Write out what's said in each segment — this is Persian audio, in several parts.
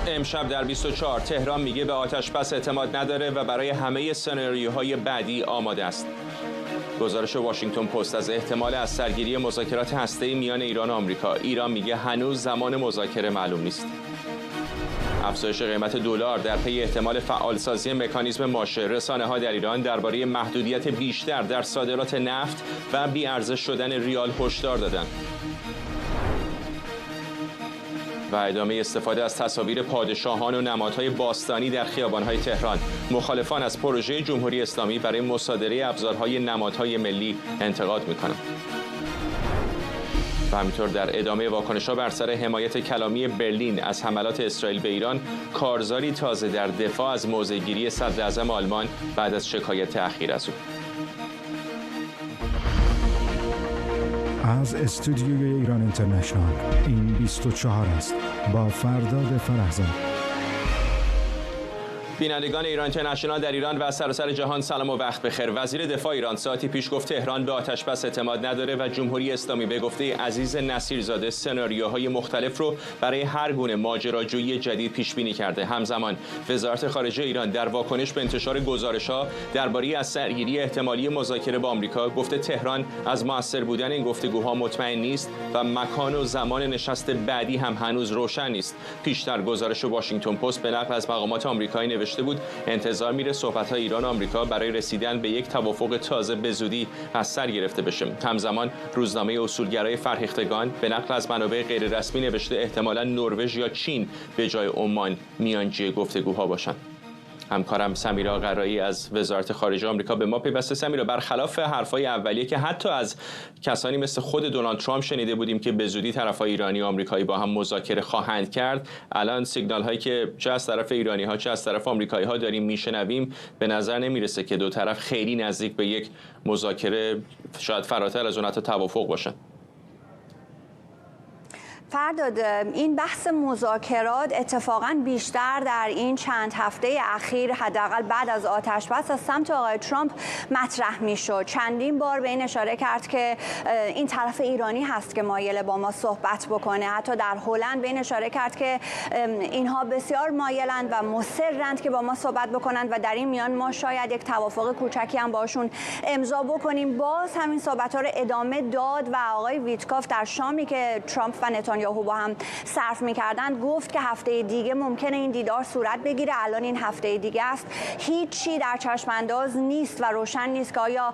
امشب در 24 تهران میگه به آتش‌بس اعتماد نداره و برای همه سناریوهای بعدی آماده است. گزارش واشنگتن پست از احتمال از سرگیری مذاکرات هسته‌ای میان ایران و آمریکا. ایران میگه هنوز زمان مذاکره معلوم نیست. افزایش قیمت دلار در پی احتمال فعالسازی مکانیزم ماشه. رسانه‌ها در ایران درباره محدودیت بیشتر در صادرات نفت و بی‌ارزش شدن ریال هشدار دادند. و ادامه استفاده از تصاویر پادشاهان و نمادهای باستانی در خیابان‌های تهران. مخالفان از پروژه جمهوری اسلامی برای مصادره ابزارهای نمادهای ملی انتقاد می‌کنند. و همینطور در ادامه واکنش‌ها بر سر حمایت کلامی برلین از حملات اسرائیل به ایران، کارزاری تازه در دفاع از موضع‌گیری صدراعظم آلمان بعد از شکایت اخیر از او. از استودیوی ایران اینترنشنال این 24 است با فرداد فرهزاد. بینندگان ایران اینترنشنال در ایران و سراسر جهان سلام و وقت بخیر. وزیر دفاع ایران ساعتی پیش گفت تهران به آتش‌بس اعتماد نداره و جمهوری اسلامی به گفته عزیز نصیرزاده سناریوهای مختلف رو برای هر گونه ماجراجویی جدید پیش بینی کرده. همزمان وزارت خارجه ایران در واکنش به انتشار گزارش‌ها درباره از سرگیری احتمالی مذاکره با آمریکا گفته تهران از مؤثر بودن این گفتگوها مطمئن نیست و مکان و زمان نشست بعدی هم هنوز روشن نیست. پیشتر گزارش واشنگتن پست به نقل از مقامات آمریکایی نوشته بود انتظار میره صحبت‌های ایران و آمریکا برای رسیدن به یک توافق تازه به زودی از سر گرفته بشه. همزمان روزنامه اصولگرای فرهیختگان به نقل از منابع غیررسمی نوشته احتمالاً نروژ یا چین به جای عمان میانجی گفتگوها باشند. همکارم سمیرا قرایی از وزارت خارجه آمریکا به ما پیوسته. سمیرا، برخلاف حرفای اولیه که حتی از کسانی مثل خود دونالد ترامپ شنیده بودیم که به زودی طرفای ایرانی و آمریکایی با هم مذاکره خواهند کرد، الان سیگنال هایی که چه از طرف ایرانی ها چه از طرف آمریکایی ها داریم میشنویم به نظر نمیرسه که دو طرف خیلی نزدیک به یک مذاکره، شاید فراتر از اون حتی توافق باشن. فرداد، این بحث مذاکرات اتفاقاً بیشتر در این چند هفته اخیر حداقل بعد از آتش‌بس از سمت آقای ترامپ مطرح میشد. چندین بار به این اشاره کرد که این طرف ایرانی هست که مایل با ما صحبت بکنه. حتی در هلند به این اشاره کرد که اینها بسیار مایلند و مصرند که با ما صحبت بکنند و در این میان ما شاید یک توافق کوچکی هم باشون امضا بکنیم. باز همین صحبت‌ها رو ادامه داد و آقای ویتکاف در شامی که ترامپ و نتانیاهو با هم صرف می‌کردند گفت که هفته دیگه ممکنه این دیدار صورت بگیره. الان این هفته دیگه است، هیچی در چشم انداز نیست و روشن نیست که آیا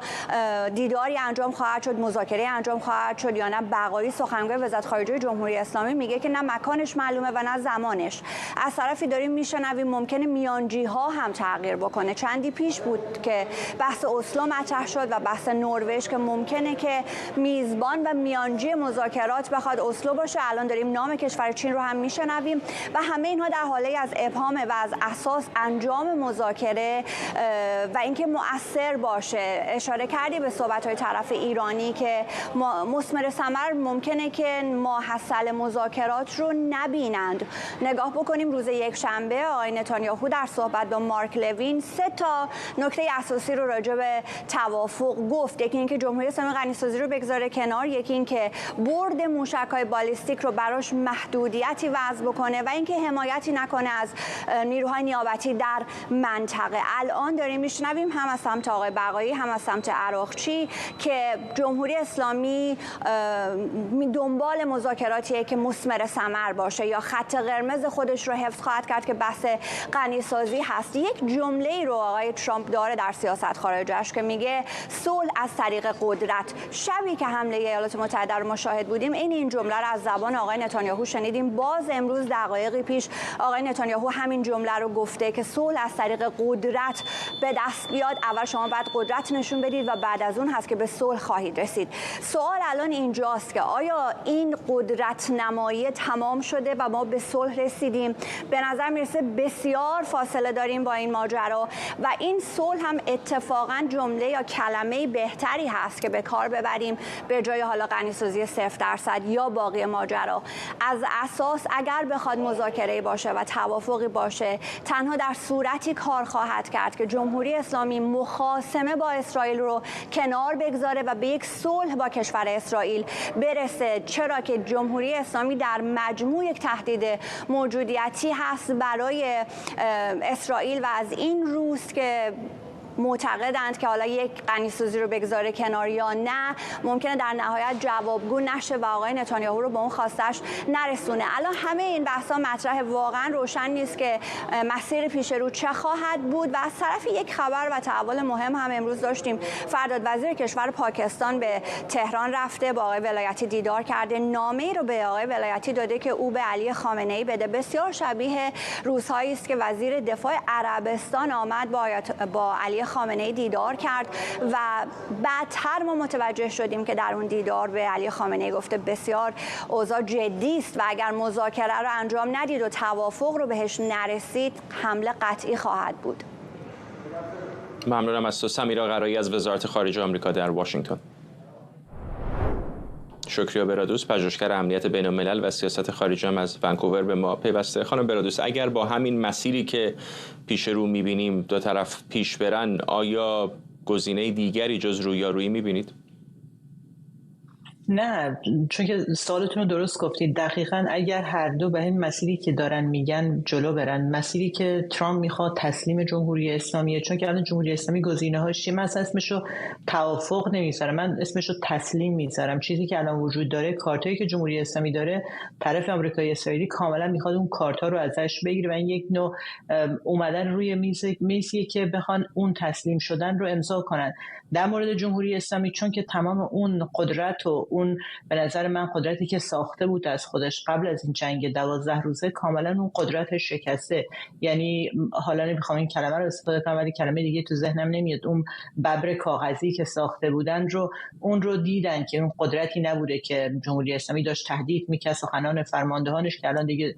دیداری انجام خواهد شد، مذاکره انجام خواهد شد یا نه. بقایی سخنگوی وزارت خارجه جمهوری اسلامی میگه که نه مکانش معلومه و نه زمانش. از طرفی داریم میشنویم ممکنه میانجی ها هم تغییر بکنه. چندی پیش بود که بحث اسلو مطرح شد و بحث نروژ که ممکنه که میزبان و میانجی مذاکرات بخواد اسلو باشه. الان داریم نام کشور چین رو هم میشنویم و همه اینها در حاله از ابهام و از اساس انجام مذاکره و اینکه مؤثر باشه. اشاره کردی به صحبت‌های طرف ایرانی که مثمر ثمر ممکنه که ماحصل مذاکرات رو نبینند. نگاه بکنیم روز یکشنبه آقای نتانیاهو در صحبت با مارک لوین 3 تا نکته اساسی رو راجع به توافق گفت. یکی اینکه جمهوری اسلامی غنی‌سازی رو بگذاره کنار، یکی اینکه برد موشک‌های بالیستیک رو براش محدودیتی وضع بکنه و اینکه حمایتی نکنه از نیروهای نیابتی در منطقه. الان داریم میشنویم هم از سمت آقای بقایی هم از سمت عراقچی که جمهوری اسلامی دنبال مذاکراتیه که مثمر ثمر باشه یا خط قرمز خودش رو حفظ خواهد کرد که بحث غنی‌سازی هست. یک جمله‌ای رو آقای ترامپ داره در سیاست خارجیش که میگه صلح از طریق قدرت. شبی که حمله ایالات متحده رو مشاهد بودیم این جمله رو از زبان آقای نتانیاهو شنیدیم. باز امروز دقایقی پیش آقای نتانیاهو همین جمله رو گفته که صلح از طریق قدرت به دست بیاد. اول شما باید قدرت نشون بدید و بعد از اون هست که به صلح خواهید رسید. سوال الان اینجاست که آیا این قدرت نمایی تمام شده و ما به صلح رسیدیم؟ به نظر میرسه بسیار فاصله داریم با این ماجرا و این صلح هم اتفاقا جمله یا کلمه بهتری هست که به کار ببریم به جای حالا غنی‌سازی 0% یا باقی ماجرا. کشورها. از اساس اگر بخواد مذاکره باشه و توافقی باشه، تنها در صورتی کار خواهد کرد که جمهوری اسلامی مخاصمه با اسرائیل رو کنار بگذاره و به یک صلح با کشور اسرائیل برسه، چرا که جمهوری اسلامی در مجموع یک تهدید موجودیتی هست برای اسرائیل و از این روز که معتقدند که حالا یک غنیسازی رو بگذاره کنار یا نه، ممکنه در نهایت جوابگو نشه و آقای نتانیاهو رو به اون خواستش نرسونه. الان همه این بحثا مطرح، واقعا روشن نیست که مسیر پیش رو چه خواهد بود. و از طرف یک خبر و تحول مهم هم امروز داشتیم. فرداد وزیر کشور پاکستان به تهران رفته، با آقای ولایتی دیدار کرده، نامه‌ای رو به آقای ولایتی داده که او به علی خامنه‌ای بده. بسیار شبیه روزهایی است که وزیر دفاع عربستان آمد با علی خامنه‌ای دیدار کرد و بعدتر ما متوجه شدیم که در اون دیدار به علی خامنه‌ای گفته بسیار اوضاع جدی است و اگر مذاکره رو انجام ندید و توافق رو بهش نرسید، حمله قطعی خواهد بود. ممنونم از تو سمیرا قرایی از وزارت خارجه آمریکا در واشنگتن. شکریا برادوس، پژوهشگر امنیت بین الملل و سیاست خارجی هم از ونکوور به ما پیوسته. خانم برادوس، اگر با همین مسیری که پیش رو می‌بینیم دو طرف پیش برن، آیا گزینه دیگری جز رویارویی می‌بینید؟ نه، چون که سوالتون رو درست گفتید. دقیقاً اگر هر دو به این مسیری که دارن میگن جلو برن، مسیری که ترامپ میخواد تسلیم جمهوری اسلامیه، چون که الان جمهوری اسلامی گزینه‌هاش چیه؟ من اسمشو توافق نمیذارم، من اسمشو تسلیم میذارم. چیزی که الان وجود داره، کارتایی که جمهوری اسلامی داره، طرف آمریکایی اسرائیلی کاملا میخواد اون کارتا رو ازش بگیره و این یک نوع اومدن روی میزیه که بخوان اون تسلیم شدن رو امضا کنن. در مورد جمهوری اسلامی، چون که تمام اون قدرت و اون به نظر من قدرتی که ساخته بود از خودش قبل از این جنگ 12 روزه، کاملا اون قدرتش شکسته. یعنی حالا نمیخوام این کلمه رو استفاده کنم ولی کلمه دیگه تو ذهنم نمیاد. اون ببر کاغذی که ساخته بودن رو اون رو دیدن که اون قدرتی نبوده که جمهوری اسلامی داشت تهدید میکرد. سخنان فرماندهانش که الان دیگه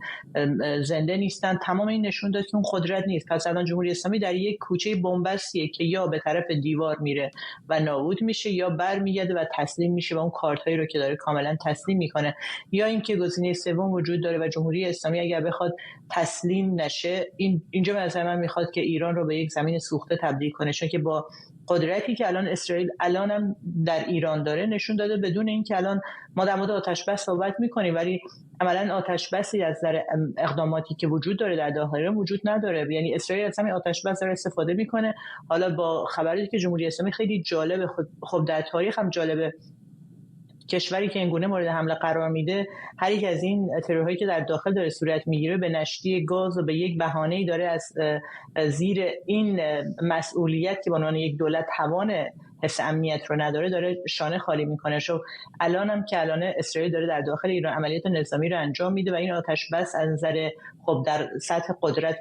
زنده نیستن، تمام این نشون داد که اون قدرت نیست. پس الان جمهوری اسلامی در یک کوچه بن‌بستیه که یا به طرف دیوار میره و نابود میشه یا برمیگرده و تسلیم میشه و اون کارتایی رو که داره کاملا تسلیم میکنه، یا اینکه گزینه سوم وجود داره و جمهوری اسلامی اگر بخواد تسلیم نشه، اینجا به نظر من میخواد که ایران رو به یک زمین سوخته تبدیل کنه، چون که با قدرتی که الان اسرائیل الانم در ایران داره نشون داده بدون اینکه الان ما در مورد آتش بس صحبت میکنیم ولی عملاً آتش بسی از نظر اقداماتی که وجود داره در داخل ایران وجود نداره. یعنی اسرائیل از همین آتش بس داره استفاده میکنه. حالا با خبری که جمهوری اسلامی خیلی جالبه، خب در تاریخ هم جالبه، کشوری که اینگونه مورد حمله قرار میده، هر یک از این ترورهایی که در داخل داره صورت میگیره به نشتی گاز و به یک بهانه‌ای داره از زیر این مسئولیت که به عنوان یک دولت توان حس امنیت رو نداره، داره شانه خالی میکنه. شو الانم که الان اسرائیل داره در داخل ایران عملیات نظامی رو انجام میده و این آتش بس از نظر خب در سطح قدرت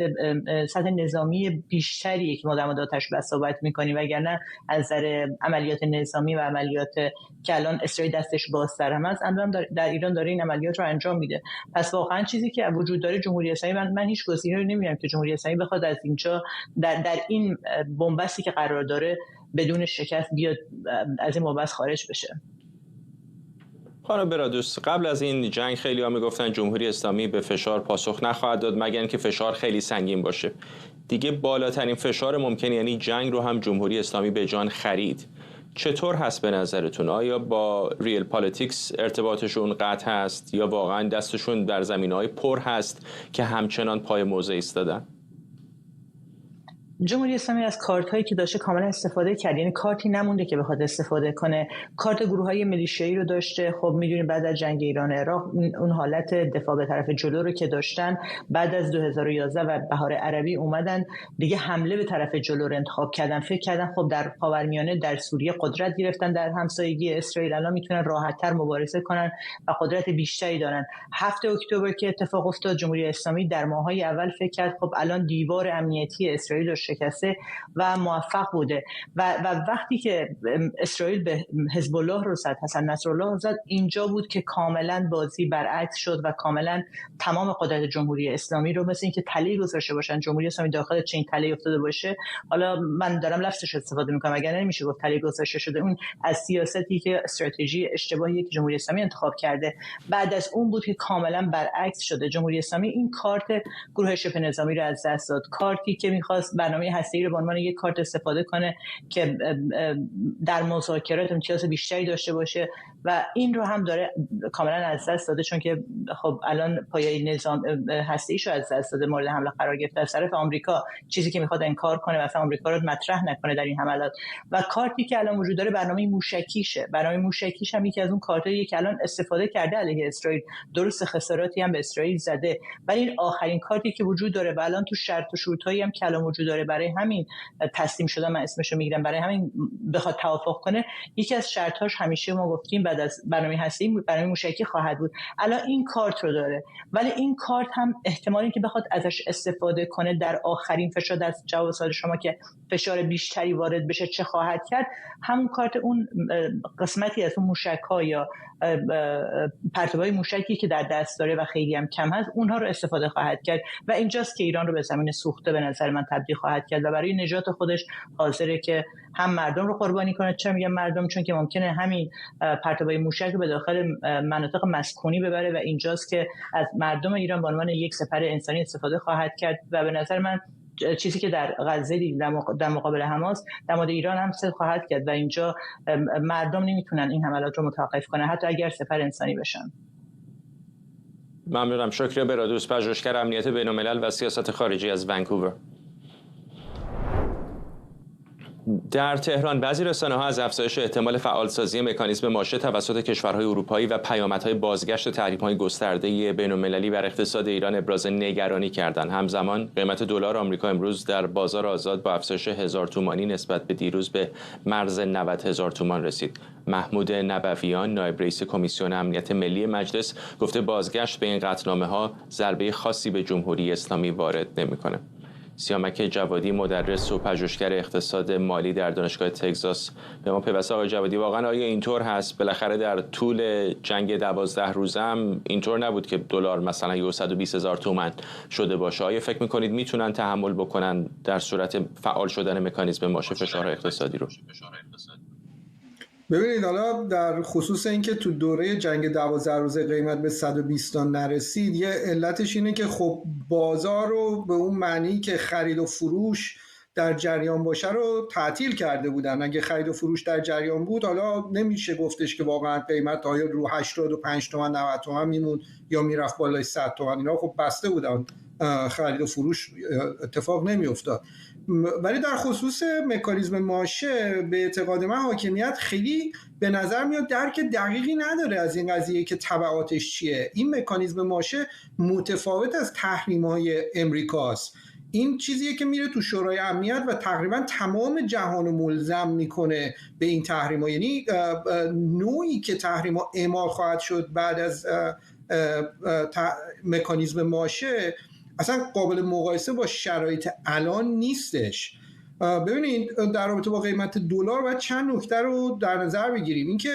سطح نظامی بیشتری که ما در مورد آتش بس صحبت میکنیم، وگرنه از نظر عملیات نظامی و عملیات که الان اسرائیل دستش بازتر هم است، الان در ایران داره این عملیات رو انجام میده. پس واقعا چیزی که وجود داره جمهوری اسلامی، من هیچ گزینه‌ای رو نمیبینم که جمهوری اسلامی بخواد از اینجا در این بن‌بستی که قرار داره بدون شکست بیاد از این مبحث خارج بشه. خانم برادوس، قبل از این جنگ خیلی ها میگفتن جمهوری اسلامی به فشار پاسخ نخواهد داد مگر اینکه فشار خیلی سنگین باشه. دیگه بالاترین فشار ممکن، یعنی جنگ رو هم جمهوری اسلامی به جان خرید. چطور هست به نظرتون؟ آیا با ریل پالیتیکس ارتباطشون قطع هست یا واقعا دستشون در زمینه‌های پر هست که همچنان پای موضع ایستادن؟ جمهوری اسلامی از کارت‌هایی که داشته کاملا استفاده کرد، یعنی کارتی نمونده که بخواد استفاده کنه. کارت گروه‌های میلیشیایی رو داشته. خب می‌دونید بعد از جنگ ایران عراق اون حالت دفاع به طرف جلو رو که داشتن، بعد از 2011 و بهار عربی اومدن دیگه حمله به طرف جلو رو انتخاب کردن. فکر کردن خب در خاورمیانه در سوریه قدرت گرفتن، در همسایگی اسرائیل الان میتونن راحت‌تر مبارزه کنن و قدرت بیشتری دارن. 7 اکتبر که اتفاق افتاد، جمهوری اسلامی در ماه‌های اول فکر کرد خب الان دیوار امنیتی اسرائیل رو شکسته و موفق بوده و وقتی که اسرائیل به حزب الله رو زد، حسن نصرالله رو زد، اینجا بود که کاملا بازی برعکس شد و کاملا تمام قدرت جمهوری اسلامی رو مثل اینکه تله گذاشته باشن، جمهوری اسلامی داخل چین تله افتاده باشه. حالا من دارم لفظش استفاده میکنم، اگر نمیشه گفت تله گذاشته شده، اون از سیاستی که استراتژی اشتباهی که جمهوری اسلامی انتخاب کرده بعد از اون بود که کاملا برعکس شده. جمهوری اسلامی این کارت گروه شبه نظامی رو از دست داد، کارتی که می‌خواست برنامه هسته‌ای رو به عنوان یک کارت استفاده کنه که در مذاکرات امتیاز بیشتری داشته باشه و این رو هم داره کاملا از دست داده، چون که خب الان پایه نظام هسته‌ایشو از دست داده، مورد حمله قرار گرفته از طرف آمریکا، چیزی که می‌خواد انکار کنه، مثلا آمریکا رو مطرح نکنه در این حملات. و کارتی که الان وجود داره برنامه موشکیشه. برنامه موشکیش هم یکی از اون کارتاییه که الان استفاده کرده علیه اسرائیل. درست خساراتی هم به اسرائیل زده، ولی این آخرین کارتی که وجود داره و الان تو شرط و شروطایی هم که الان وجود داره برای همین تسلیم شدن، من اسمشو میگیرم، برای همین بخواد توافق کنه، یکی از شرطاش همیشه ما گفتیم بعد از برنامه هسته‌ای برنامه موشکی خواهد بود. الان این کارت رو داره، ولی این کارت هم احتمالی که بخواد ازش استفاده کنه در آخرین فشار، در جواب سوال شما که فشار بیشتری وارد بشه چه خواهد کرد، همون کارت اون قسمتی از اون موشک‌ها یا پرتاب‌های موشکی که در دست داره و خیلی هم کم هست، اونها رو استفاده خواهد کرد و اینجاست که ایران رو به زمین سوخته به نظر من تبدیل خواهد کرد و برای نجات خودش حاضره که هم مردم رو قربانی کنه. چرا میگم مردم؟ چون که ممکنه همین پرتاب‌های موشک رو به داخل مناطق مسکونی ببره و اینجاست که از مردم ایران به عنوان یک سپر انسانی استفاده خواهد کرد و به نظر من چیزی که در غزه دیدیم در مقابل حماس در مورد ایران هم صدق خواهد کرد و اینجا مردم نمیتونن این حملات رو متوقف کنن حتی اگر سپر انسانی بشن. ممنونم. شکریه. برادوس پژوهشگر امنیت بین‌الملل و سیاست خارجی از ونکوور. در تهران بعضی رسانه‌ها از افزایش احتمال فعالسازی مکانیزم ماشه توسط کشورهای اروپایی و پیامدهای بازگشت تحریم‌های گسترده بین‌المللی بر اقتصاد ایران ابراز نگرانی کردند. همزمان قیمت دلار آمریکا امروز در بازار آزاد با افزایش 1000 تومانی نسبت به دیروز به مرز 90000 تومان رسید. محمود نبویان نایب رئیس کمیسیون امنیت ملی مجلس گفته بازگشت به این قطعنامه‌ها ضربه خاصی به جمهوری اسلامی وارد نمی‌کنه. سیامک جوادی مدرس و پژوهشگر اقتصاد مالی در دانشگاه تگزاس به ما پیوسته. آقای جوادی، واقعا آیا اینطور هست؟ بالاخره در طول جنگ 12 روزه هم اینطور نبود که دلار مثلا 120,000 تومان شده باشه؟ آیا فکر می‌کنید میتونن تحمل بکنن در صورت فعال شدن مکانیزم ماشه فشار اقتصادی رو؟ ببینید، حالا در خصوص اینکه تو دوره جنگ 12 روزه قیمت به 120 نرسید، یه علتش اینه که خب بازار رو به اون معنی که خرید و فروش در جریان باشه رو تعطیل کرده بودن. اگه خرید و فروش در جریان بود حالا نمیشه گفتش که واقعا قیمت های رو 85 تومن 90 تومن میمون یا میرفت بالای 100 تومن. اینا خب بسته بودن، خرید و فروش اتفاق نمیافتاد. ولی در خصوص مکانیزم ماشه به اعتقاد من حاکمیت خیلی به نظر میاد درک دقیقی نداره از این قضیه که تبعاتش چیه. این مکانیزم ماشه متفاوت از تحریم‌های امریکاست. این چیزیه که میره تو شورای امنیت و تقریبا تمام جهان رو ملزم میکنه به این تحریم‌ها. یعنی نوعی که تحریم‌ها اعمال خواهد شد بعد از مکانیزم ماشه اصلا قابل مقایسه با شرایط الان نیستش. ببینید، در رابطه با قیمت دلار باید چند نکته رو در نظر بگیریم. اینکه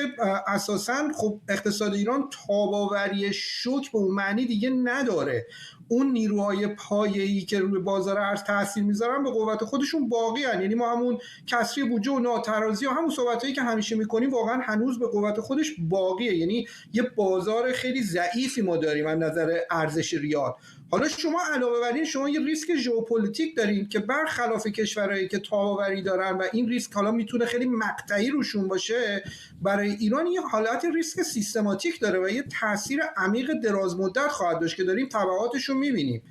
اساساً خب اقتصاد ایران تاب‌آوری شوک به اون معنی دیگه نداره. اون نیروهای پایه‌ای که روی بازار ارز تاثیر میذارن به قوت خودشون باقی هستند. یعنی ما همون کسری بودجه و ناترازی و همون صحبتایی که همیشه میکنیم واقعا هنوز به قوت خودش باقیه. یعنی یه بازار خیلی ضعیفی ما داریم از نظر ارزش ریال. حالا شما علاوه بر این شما یه ریسک ژئوپلیتیک دارین که برخلاف کشورهایی که تاب‌آوری دارن و این ریسک حالا میتونه خیلی مقطعی روشون باشه، برای ایران یه حالت ریسک سیستماتیک داره و یه تاثیر عمیق دراز مدت خواهد داشت که داریم تبعاتش رو میبینیم.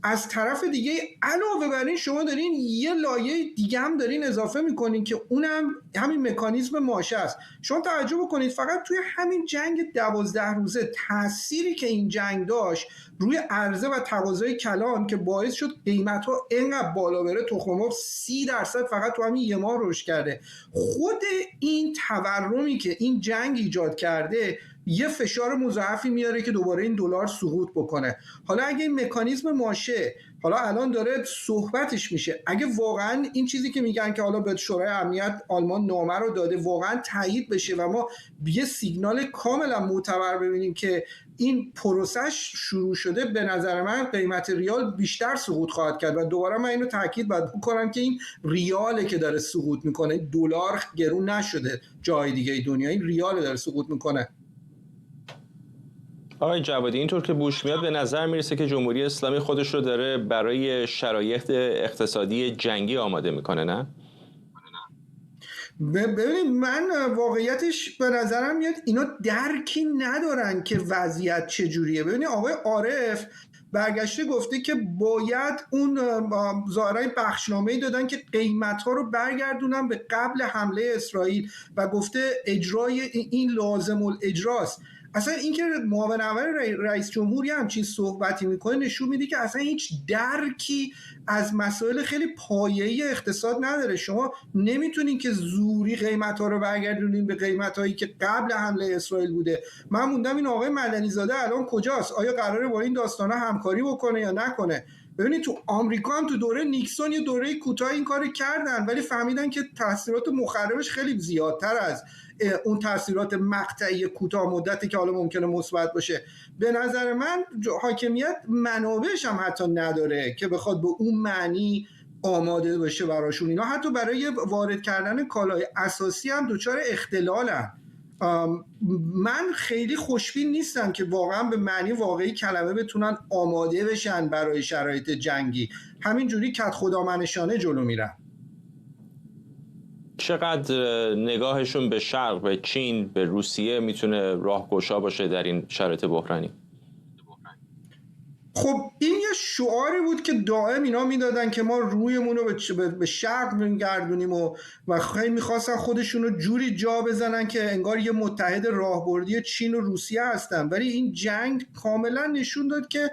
از طرف دیگه علاوه بر این شما دارین یه لایه دیگه هم دارین اضافه میکنین که اونم همین مکانیزم ماشه است. شما توجه بکنید فقط توی همین جنگ 12 روزه تأثیری که این جنگ داشت روی عرضه و تقاضای کلان که باعث شد قیمت‌ها اینقدر بالا بره، تخم مرغ 30% فقط تو همین یه ماه رشد کرده. خود این تورمی که این جنگ ایجاد کرده یه فشار مضاعفی میاره که دوباره این دلار سقوط بکنه. حالا اگه این مکانیزم ماشه حالا الان داره صحبتش میشه، اگه واقعا این چیزی که میگن که حالا به شورای امنیت آلمان نامه رو داده واقعا تایید بشه و ما یه سیگنال کاملا معتبر ببینیم که این پروسش شروع شده، به نظر من قیمت ریال بیشتر سقوط خواهد کرد. و دوباره من اینو تاکید باید بکنم که این ریاله که داره سقوط میکنه، دلار گرون نشده جای دیگه دنیا، این ریال داره سقوط میکنه. آقای جوادی، اینطور که بوش میاد به نظر میرسه که جمهوری اسلامی خودش رو داره برای شرایط اقتصادی جنگی آماده میکنه، نه؟ ببینید من واقعیتش به نظرم میاد اینا درکی ندارن که وضعیت چجوریه. ببینید آقای عارف برگشته گفته که باید اون ظاهرا بخشنامه‌ای دادن که قیمت‌ها رو برگردونن به قبل حمله اسرائیل و گفته اجرای این لازم الاجراست. اصلا این که معاون اول رئیس جمهوری همچین صحبتی میکنه نشون میده که اصلا هیچ درکی از مسائل خیلی پایه‌ای اقتصاد نداره. شما نمیتونین که زوری قیمت‌ها رو برگردونین به قیمت‌هایی که قبل حمله اسرائیل بوده. من موندم این آقای مدنی زاده الان کجاست؟ آیا قراره با این داستانا همکاری بکنه یا نکنه؟ ببینید تو آمریکا هم تو دوره نیکسون یه دوره کوتاه این کارو کردن، ولی فهمیدن که تاثیرات مخربش خیلی زیادتر از اون تاثیرات مقطعی کوتاه مدتی که حالا ممکنه مثبت باشه. به نظر من حاکمیت منابعش هم حتی نداره که بخواد به اون معنی آماده باشه براشون. اینا حتی برای وارد کردن کالای اساسی هم دچار اختلالن. من خیلی خوشبین نیستم که واقعا به معنی واقعی کلمه بتونن آماده بشن برای شرایط جنگی، همینجوری کت خدامنشانه جلو میرن. چقدر نگاهشون به شرق، به چین، به روسیه میتونه راهگشا باشه در این شرایط بحرانی؟ خب این یه شعاری بود که دائم اینا میدادن که ما رویمون رو به شرق میگردونیم و خیلی میخواستن خودشون رو جوری جا بزنن که انگار یه متحد راهبردی چین و روسیه هستن، ولی این جنگ کاملا نشون داد که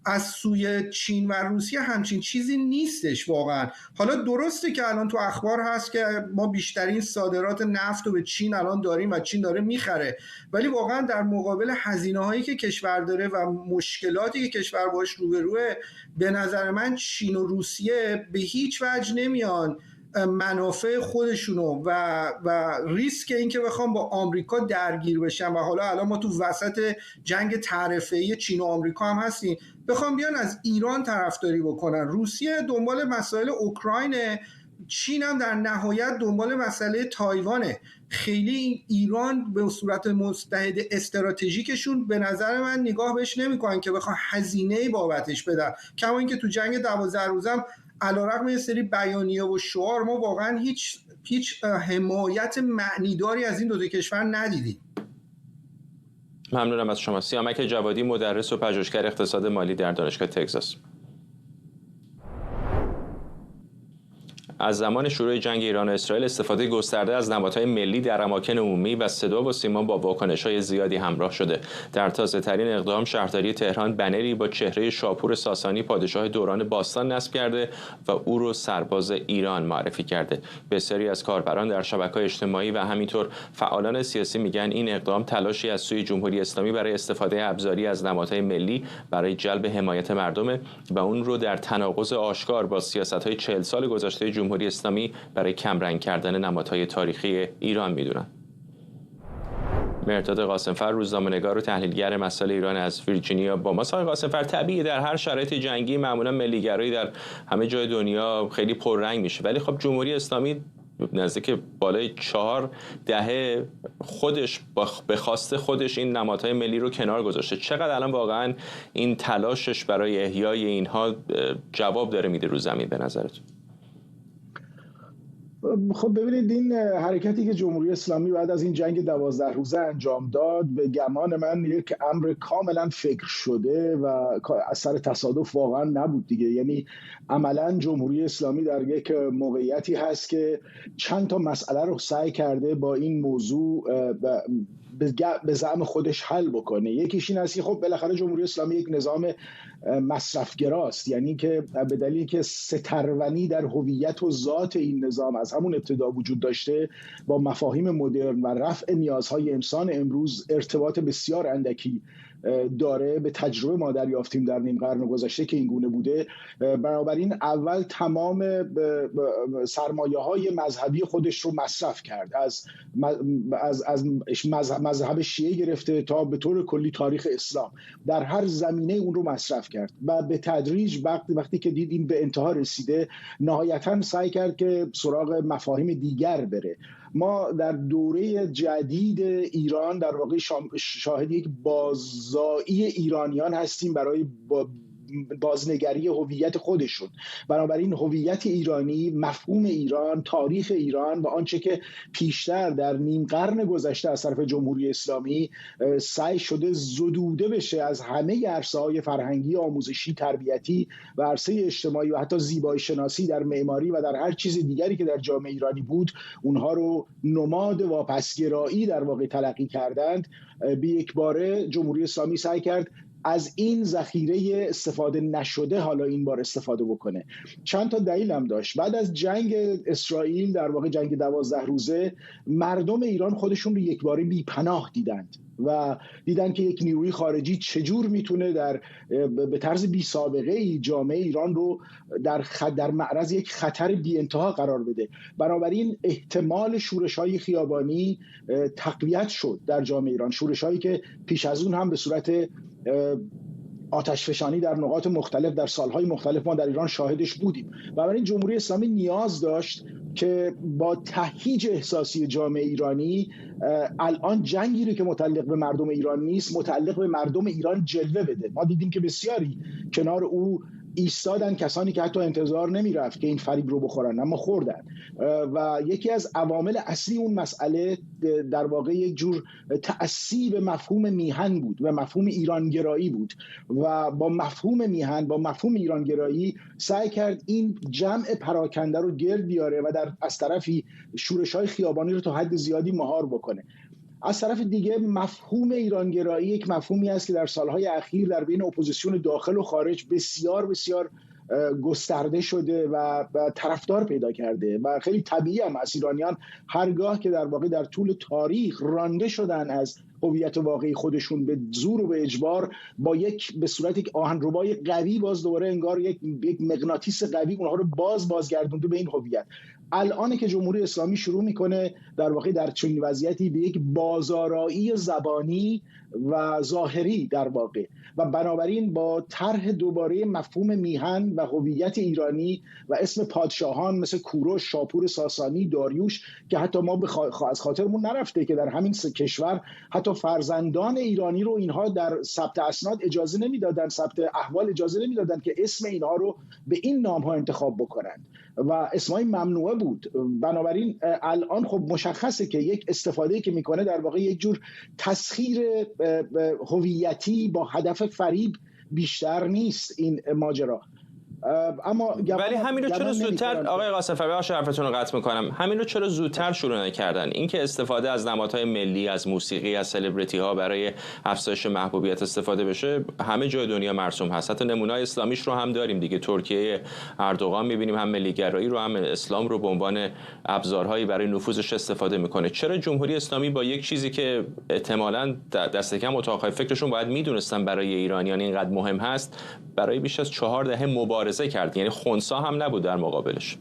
از سوی چین و روسیه همچین چیزی نیستش واقعا. حالا درسته که الان تو اخبار هست که ما بیشترین صادرات نفت رو به چین الان داریم و چین داره میخره، ولی واقعا در مقابل هزینه هایی که کشور داره و مشکلاتی که کشور باش روبروه، به نظر من چین و روسیه به هیچ وجه نمیان منافع خودشونو و ریسک این که بخوام با آمریکا درگیر بشن و حالا الان ما تو وسط جنگ تعرفه‌ای چین و آمریکا هم هستیم، بخوام بیان از ایران طرفداری بکنن. روسیه دنبال مسائل اوکراین، چین هم در نهایت دنبال مسئله تایوانه. خیلی ایران به صورت متحد استراتژیکشون به نظر من نگاه بهش نمی‌کنن که بخوام هزینه‌ای بابتش بدن. کما اینکه تو جنگ 12 روزم علیرغم یه سری بیانیه و شعار ما واقعا هیچ حمایت معنیداری از این دو کشور ندیدیم. ممنونم از شما. سیامک جوادی، مدرس و پژوهشگر اقتصاد مالی در دانشگاه تگزاس. از زمان شروع جنگ ایران و اسرائیل استفاده گسترده از نمادهای ملی در اماکن عمومی و صدا و سیما با واکنش‌های زیادی همراه شده. در تازه‌ترین اقدام شهرداری تهران بنری با چهره شاپور ساسانی پادشاه دوران باستان نصب کرده و او رو سرباز ایران معرفی کرده. بسیاری از کاربران در شبکه‌های اجتماعی و همینطور فعالان سیاسی میگن این اقدام تلاشی از سوی جمهوری اسلامی برای استفاده ابزاری از نمادهای ملی برای جلب حمایت مردم و اون رو در تناقض آشکار با سیاست‌های 40 سال گذشته جمهوری اسلامی برای کمرنگ کردن نمادهای تاریخی ایران میدونن. مرداد قاسمفر، روزنامه‌نگار و تحلیلگر مسائل ایران از ویرجینیا با ما. آقای قاسمفر، طبیعی در هر شرایط جنگی معمولا ملیگرایی در همه جای دنیا خیلی پررنگ میشه، ولی خب جمهوری اسلامی نزدیک بالای 4 دهه خودش به خواست خودش این نمادهای ملی رو کنار گذاشته. چقدر الان واقعا این تلاشش برای احیای اینها جواب داره میده رو زمین به نظرتون؟ خب ببینید، این حرکتی که جمهوری اسلامی بعد از این جنگ 12 روزه انجام داد به گمان من یک امر کاملا فکر شده و اثر تصادف واقعا نبود دیگه. یعنی عملا جمهوری اسلامی در یک موقعیتی هست که چند تا مسئله رو سعی کرده با این موضوع به زعم خودش حل بکنه. یکیش این است که خب بالاخره جمهوری اسلامی یک نظام مصرفگراست، یعنی که به دلیلی که سترونی در هویت و ذات این نظام از همون ابتدا وجود داشته، با مفاهیم مدرن و رفع نیازهای انسان امروز ارتباط بسیار اندکی داره. به تجربه ما دریافتیم در نیم قرن گذشته که این گونه بوده. بنابراین اول تمام سرمایه‌های مذهبی خودش رو مصرف کرد، از مذهب شیعه گرفته تا به طور کلی تاریخ اسلام، در هر زمینه اون رو مصرف کرد و به تدریج وقتی که دید این به انتها رسیده، نهایتاً سعی کرد که سراغ مفاهیم دیگر بره. ما در دوره جدید ایران در واقع شاهد یک باززایی ایرانیان هستیم برای بازنگری هویت خودشون. بنابراین هویت ایرانی، مفهوم ایران، تاریخ ایران و آنچه که پیشتر در نیم قرن گذشته از طرف جمهوری اسلامی سعی شده زدوده بشه از همه عرصه‌های فرهنگی، آموزشی، تربیتی و عرصه اجتماعی و حتی زیبایی شناسی در معماری و در هر چیز دیگری که در جامعه ایرانی بود، اونها رو نماد واپسگرایی در واقع تلقی کردند. به یک باره جمهوری اسلامی سعی کرد از این ذخیره استفاده نشده حالا این بار استفاده بکنه. چند تا دلیل هم داشت. بعد از جنگ اسرائیل، در واقع جنگ 12 روزه، مردم ایران خودشون رو یک باره بی‌پناه دیدند و دیدن که یک نیروی خارجی چجور میتونه به طرز بی سابقه ای جامعه ایران رو در معرض یک خطر بی انتها قرار بده. بنابراین احتمال شورش‌های خیابانی تقویت شد در جامعه ایران، شورش‌هایی که پیش از اون هم به صورت آتشفشانی در نقاط مختلف در سالهای مختلف ما در ایران شاهدش بودیم. بنابراین جمهوری اسلامی نیاز داشت که با تهییج احساسی جامعه ایرانی الان جنگی رو که متعلق به مردم ایران نیست، متعلق به مردم ایران جلوه بده. ما دیدیم که بسیاری کنار او ایستادن، کسانی که حتی انتظار نمیرفت که این فریب رو بخورن اما خوردن. و یکی از عوامل اصلی اون مسئله در واقع یک جور تعصیب مفهوم میهن بود و مفهوم ایرانگرایی بود و با مفهوم میهن، با مفهوم ایرانگرایی سعی کرد این جمع پراکنده رو گرد بیاره و از طرفی شورش‌های خیابانی رو تا حد زیادی مهار بکنه. از طرف دیگه مفهوم ایرانگرایی یک مفهومی است که در سالهای اخیر در بین اپوزیسیون داخل و خارج بسیار بسیار گسترده شده و طرفدار پیدا کرده و خیلی طبیعی هم از ایرانیان هرگاه که در واقع در طول تاریخ رانده شدن از هویت واقعی خودشون به زور و به اجبار، به صورت یک آهنربای قوی باز دوباره انگار یک مغناطیس قوی اونها رو بازگردونده به این هویت. الان که جمهوری اسلامی شروع میکنه در واقع در چنین وضعیتی به یک بازآرایی زبانی و ظاهری در واقع و بنابراین با طرح دوباره مفهوم میهن و هویت ایرانی و اسم پادشاهان مثل کوروش، شاپور ساسانی، داریوش که حتی ما از خاطرمون نرفته که در همین کشور حتی فرزندان ایرانی رو اینها در ثبت اسناد اجازه نمیدادن، ثبت احوال اجازه نمیدادن که اسم اینها رو به این نام ها انتخاب بکنند و اسمای ممنوعه بود. بنابراین الان خب مشخصه که یک استفاده که میکنه در واقع یک جور تسخیر هویتی با هدف فریب بیشتر نیست این ماجرا. اما ولی همین رو چرا زودتر آقای قاسم‌فر، بخش حرفتون رو قطع میکنم، همین رو چرا زودتر شروع نکردن؟ اینکه استفاده از نمادهای ملی، از موسیقی، از سلبریتی ها برای افزایش محبوبیت استفاده بشه همه جای دنیا مرسوم هست. حتی نمونه‌های اسلامیش رو هم داریم دیگه. ترکیه اردوغان میبینیم هم ملیگرایی رو هم اسلام رو به عنوان ابزارهایی برای نفوذش استفاده میکنه. چرا جمهوری اسلامی با یک چیزی که احتمالاً دست کم اتاق‌های فکرشون باید میدونستن برای ایرانیان اینقدر مهم هست، برای بیش از 4 دهه مبارزه کرد؟ یعنی خنثی هم نبود در مقابلش.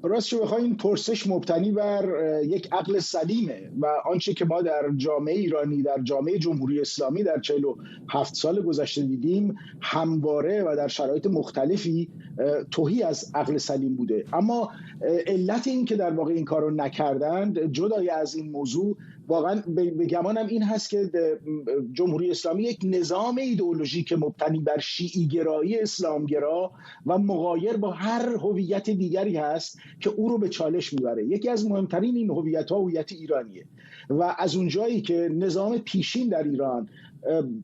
راستش بخوای این پرسش مبتنی بر یک عقل سلیمه و آنچه که ما در جامعه ایرانی، در جامعه جمهوری اسلامی در 47 سال گذشته دیدیم همواره و در شرایط مختلفی تهی از عقل سلیم بوده. اما علت این که در واقع این کار رو نکردند، جدای از این موضوع، واقعا به گمانم این هست که جمهوری اسلامی یک نظام ایدئولوژیک مبتنی بر شیعی گرایی اسلامگرا و مغایر با هر هویت دیگری هست که او رو به چالش میبره. یکی از مهمترین این هویت‌ها هویت ایرانیه و از اونجایی که نظام پیشین در ایران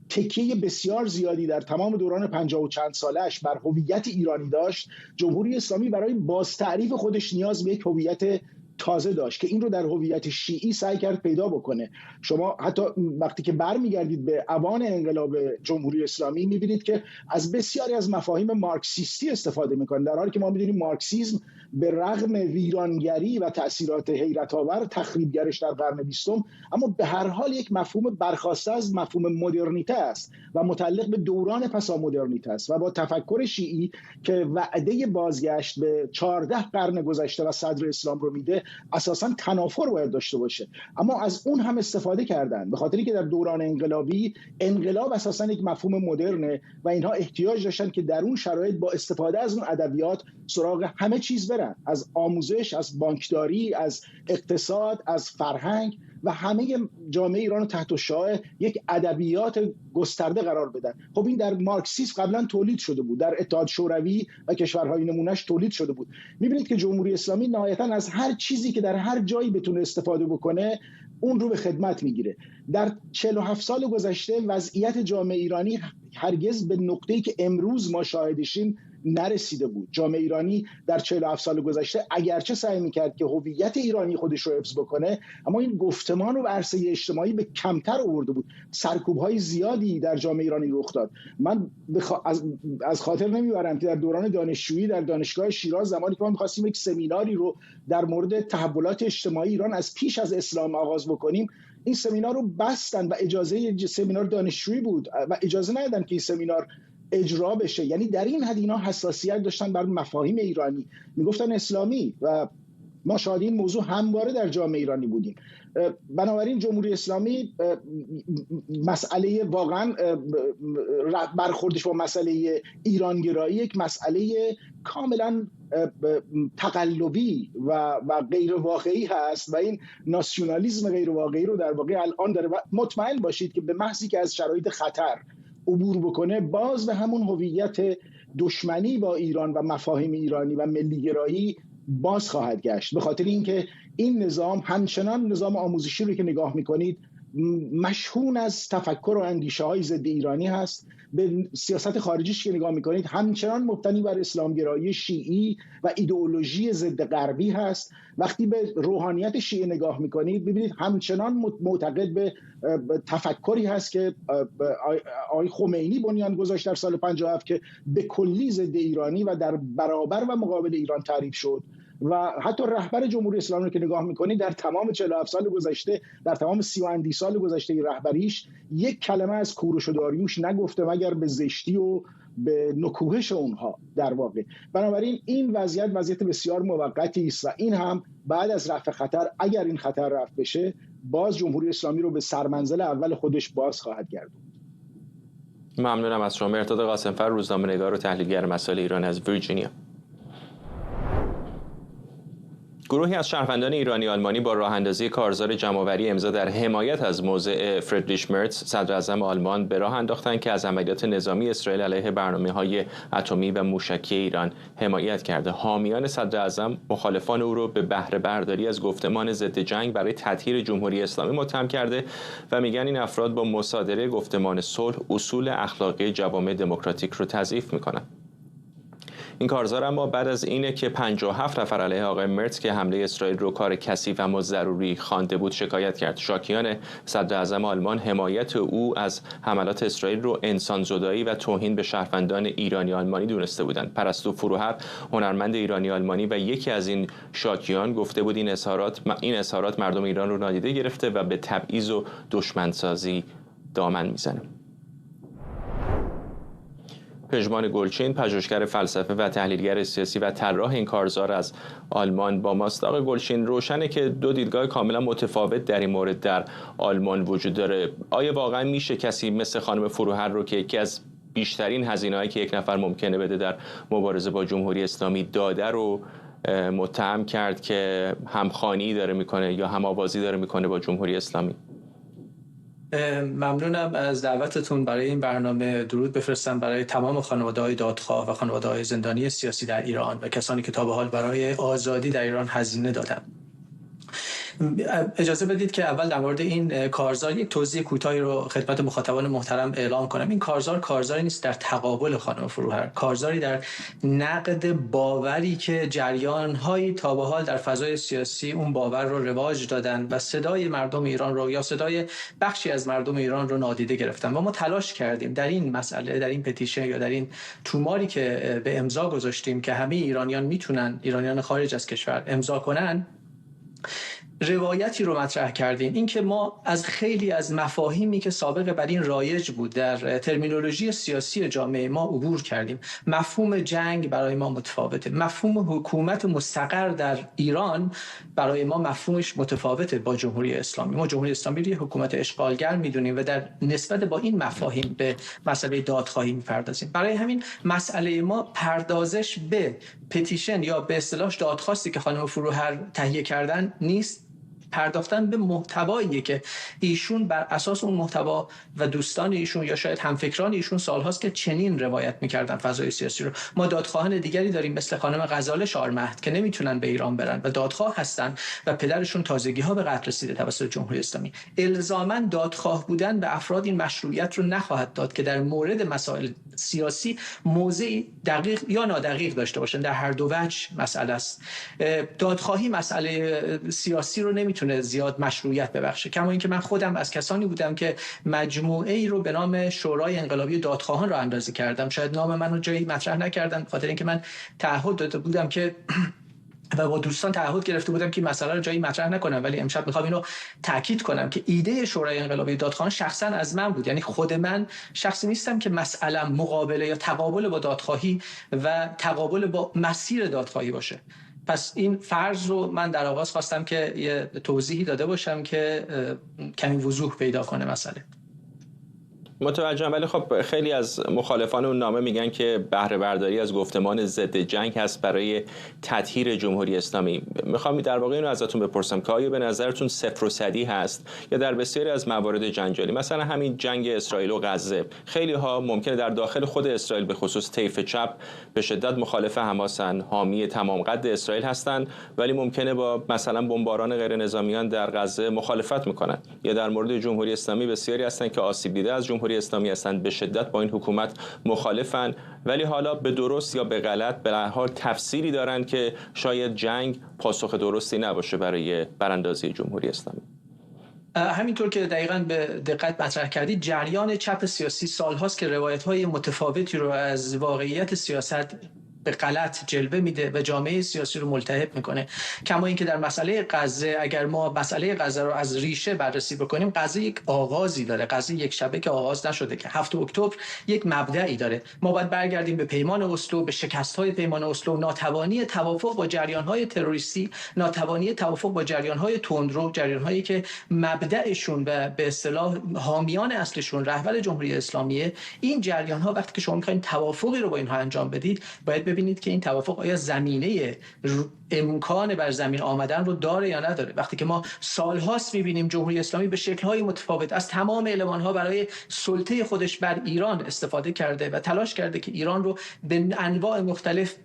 تکیه بسیار زیادی در تمام دوران 50 و چند سالش بر هویت ایرانی داشت، جمهوری اسلامی برای بازتعریف خودش نیاز به یک هویت تازه داشت که این رو در هویت شیعی سعی کرد پیدا بکنه. شما حتی وقتی که برمیگردید به اوان انقلاب جمهوری اسلامی میبینید که از بسیاری از مفاهیم مارکسیستی استفاده میکنه، در حالی که ما میدونیم مارکسیسم به رغم ویرانگری و تأثیرات حیرت آور تخریبگرش در قرن 20 اما به هر حال یک مفهوم برخواسته از مفهوم مدرنیته است و متعلق به دوران پسامدرنیته است و با تفکر شیعی که وعده بازگشت به 14 قرن گذشته و صدر اسلام رو میده اساساً تنافر باید داشته باشه. اما از اون هم استفاده کردن، به خاطری که در دوران انقلابی انقلاب اساساً یک مفهوم مدرنه و اینها احتیاج داشتن که در اون شرایط با استفاده از اون ادبیات سراغ همه چیز برن، از آموزش، از بانکداری، از اقتصاد، از فرهنگ و همه جامعه ایران رو تحت شعاع یک ادبیات گسترده قرار بدن. خب این در مارکسیسم قبلا تولید شده بود، در اتحاد شوروی و کشورهای نمونهش تولید شده بود. میبینید که جمهوری اسلامی نهایتاً از هر چیزی که در هر جایی بتونه استفاده بکنه اون رو به خدمت میگیره. در 47 سال گذشته وضعیت جامعه ایرانی هرگز به نقطه‌ای که امروز ما شاهدشیم نرسیده بود. جامعه ایرانی در 47 سال گذشته اگرچه سعی میکرد که هویت ایرانی خودش رو حفظ بکنه، اما این گفتمان رو به عرصه اجتماعی به کمتر آورده بود. سرکوب‌های زیادی در جامعه ایرانی رخ داد. من از خاطر نمیبرم که در دوران دانشجویی در دانشگاه شیراز زمانی که ما می‌خواستیم یک سمیناری رو در مورد تحولات اجتماعی ایران از پیش از اسلام آغاز بکنیم، این سمینار رو بستن و اجازه سمینار دانشجویی بود و اجازه ندادن که این سمینار اجرا بشه. یعنی در این حد اینا حساسیت داشتن بر مفاهیم ایرانی، میگفتن اسلامی و ما شاهد این موضوع همواره در جامعه ایرانی بودیم. بنابراین جمهوری اسلامی مسئله واقعا برخوردش با مسئله ایرانگرایی یک مسئله کاملا تقلبی و غیر واقعی هست و این ناسیونالیسم غیر واقعی رو در واقع الان داره. و مطمئن باشید که به محضی که از شرایط خطر عبور بکنه باز به همون هویت دشمنی با ایران و مفاهیم ایرانی و ملیگرایی باز خواهد گشت، به خاطر اینکه این نظام همچنان نظام آموزشی رو که نگاه میکنید مشحون از تفکر و اندیشه های ضد ایرانی هست. به سیاست خارجیش که نگاه میکنید همچنان مبتنی بر اسلامگرایی شیعی و ایدئولوژی ضد غربی هست. وقتی به روحانیت شیعه نگاه میکنید ببینید همچنان معتقد به تفکری هست که آقای خمینی بنیان گذاشت در سال 57 که به کلی ضد ایرانی و در برابر و مقابل ایران تعریف شد. و حتی رهبر جمهوری اسلامی رو که نگاه میکنید در تمام 47 سال گذشته، در تمام 30 سال گذشته رهبریش یک کلمه از کوروش و داریوش نگفته مگر به زشتی و به نکوهش اونها در واقع. بنابراین این وضعیت بسیار موقتی است و این هم بعد از رفع خطر، اگر این خطر رفع بشه، باز جمهوری اسلامی رو به سرمنزل اول خودش باز خواهد گردوند. ممنونم از شما. مرتضی قاسم‌فر، روزنامه‌نگار و تحلیلگر مسائل ایران از ویرجینیا. گروهی از شهروندان ایرانی آلمانی با راه اندازی کارزار جمع‌آوری امضا در حمایت از موضع فریدریش مرتز صدر اعظم آلمان به راه انداختند که از عملیات نظامی اسرائیل علیه برنامه‌های اتمی و موشکی ایران حمایت کرده. حامیان صدر اعظم مخالفان او را به بهره برداری از گفتمان ضد جنگ برای تطهیر جمهوری اسلامی متهم کرده و میگن این افراد با مصادره گفتمان صلح اصول اخلاقی جوامع دموکراتیک رو تضعیف می‌کنند. این کارزار اما بعد از اینه که 57 نفر علیه آقای مرتز که حمله اسرائیل رو کار کثیف اما ضروری خوانده بود شکایت کرد. شاکیان صدر اعظم آلمان حمایت او از حملات اسرائیل رو انسان‌زدایی و توهین به شهروندان ایرانی آلمانی دونسته بودند. پرستو فروهر، هنرمند ایرانی آلمانی و یکی از این شاکیان، گفته بود این اظهارات مردم ایران رو نادیده گرفته و به تبعیض و دشمنسازی دامن میزنه. پژمان گلچین، پژوهشگر فلسفه و تحلیلگر سیاسی و طراح این کارزار از آلمان با ماست. آقای گلچین، روشنه که دو دیدگاه کاملا متفاوت در این مورد در آلمان وجود داره. آیا واقعا میشه کسی مثل خانم فروهر رو که یکی از بیشترین هزینه‌هایی که یک نفر ممکنه بده در مبارزه با جمهوری اسلامی داده رو متهم کرد که همخوانی داره میکنه یا هم‌آوازی داره میکنه با جمهوری اسلامی؟ ممنونم از دعوتتون. برای این برنامه درود بفرستم برای تمام خانواده‌های دادخواه و خانواده‌های زندانی سیاسی در ایران و کسانی که تا به حال برای آزادی در ایران هزینه دادند. اجازه بدید که اول در مورد این کارزار یک توضیح کوتاهی رو خدمت مخاطبان محترم اعلام کنم. این کارزاری نیست در تقابل خانم فروهر، کارزاری در نقد باوری که جریان‌هایی تا به حال در فضای سیاسی اون باور رو رواج دادن و صدای مردم ایران رو یا صدای بخشی از مردم ایران رو نادیده گرفتن. و ما تلاش کردیم در این مسئله، در این پتیشن یا در این توماری که به امضا گذاشتیم که همه ایرانیان میتونن، ایرانیان خارج از کشور امضا کنن، روایتی رو مطرح کردیم. این که ما از خیلی از مفاهیمی که سابق بر این رایج بود در ترمینولوژی سیاسی جامعه ما عبور کردیم. مفهوم جنگ برای ما متفاوته، مفهوم حکومت مستقر در ایران برای ما مفهومش متفاوته با جمهوری اسلامی. ما جمهوری اسلامی رو حکومت اشغالگر میدونیم و در نسبت با این مفاهیم به مسئله دادخواهی میپردازیم. برای همین مسئله ما پردازش به پتیشن یا به اصطلاح دادخواستی که خانم فروهر تهیه کردن نیست، پرداختن به محتوایی که ایشون بر اساس اون محتوا و دوستان ایشون یا شاید همفکران ایشون سالهاست که چنین روایت میکردن فضای سیاسی رو. ما دادخواهان دیگری داریم مثل خانم غزاله شارمهد که نمیتونن به ایران برن و دادخواه هستن و پدرشون تازگی‌ها به قتل رسیده توسط جمهوری اسلامی. الزاماً دادخواه بودن به افراد این مشروعیت رو نخواهد داد که در مورد مسائل سیاسی موضعی دقیق یا نادقیق داشته باشن. در هر دو وجه مسئله است. دادخواهی مسئله سیاسی رو نمیتونه زیاد مشروعیت ببخشه. کما اینکه من خودم از کسانی بودم که مجموعه ای رو به نام شورای انقلابی دادخواهان رو اندازی کردم. شاید نام منو جایی مطرح نکردن به خاطر اینکه من تعهد داده بودم که و با دوستان تعهد گرفته بودم که مسئله رو جایی مطرح نکنم، ولی امشب میخوام اینو تاکید کنم که ایده شورای انقلابی دادخواهان شخصا از من بود. یعنی خود من شخصی نیستم که مسئله مقابله یا تقابل با دادخواهی و تقابل با مسیر دادخواهی باشه. پس این فرض رو من در آغاز خواستم که یه توضیحی داده باشم که کمی وضوح پیدا کنه مسئله. متوجهم، ولی خب خیلی از مخالفان اون نامه میگن که بهره برداری از گفتمان ضد جنگ هست برای تطهیر جمهوری اسلامی. میخوام در واقع اینو ازتون بپرسم که آیا به نظرتون صفر و صدی هست یا در بسیاری از موارد جنجالی، مثلا همین جنگ اسرائیل و غزه، خیلی ها ممکنه در داخل خود اسرائیل به خصوص طیف چپ به شدت مخالف حماسن، حامی تمام قد اسرائیل هستن، ولی ممکنه با مثلا بمباران غیر نظامیان در غزه مخالفت میکنن، یا در مورد جمهوری اسلامی بسیاری هستن که آسیب دیده از جمهوری اسلامی هستند، به شدت با این حکومت مخالفن، ولی حالا به درست یا به غلط به هر حال تفسیری دارن که شاید جنگ پاسخ درستی نباشه برای براندازی جمهوری اسلامی. همینطور که دقیقاً به دقت مطرح کردید، جریان چپ سیاسی سالهاست که روایت‌های متفاوتی رو از واقعیت سیاست به غلط جلوه میده و جامعه سیاسی رو ملتهب میکنه. کما اینکه در مسئله غزه، اگر ما مسئله غزه رو از ریشه بررسی بکنیم، غزه یک آغازی داره، غزه یک شبه که آغاز نشده، که 7 اکتبر یک مبدأی داره. ما باید برگردیم به پیمان اسلو، به شکست‌های پیمان اسلو، ناتوانی توافق با جریان‌های تروریستی، ناتوانی توافق با جریان‌های تندرو، جریان‌هایی که مبدأشون و به اصطلاح حامیان اصلشون رهبر جمهوری اسلامیه. این جریان‌ها وقتی که شما می‌خواید توافقی رو با اینها انجام بدید، باید ببینید که این توافق آیا زمینه امکان بر زمین آمدن رو داره یا نداره. وقتی که ما سالهاست می‌بینیم جمهوری اسلامی به شکل‌های متفاوت از تمام المان‌ها برای سلطه خودش بر ایران استفاده کرده و تلاش کرده که ایران رو به انواع مختلف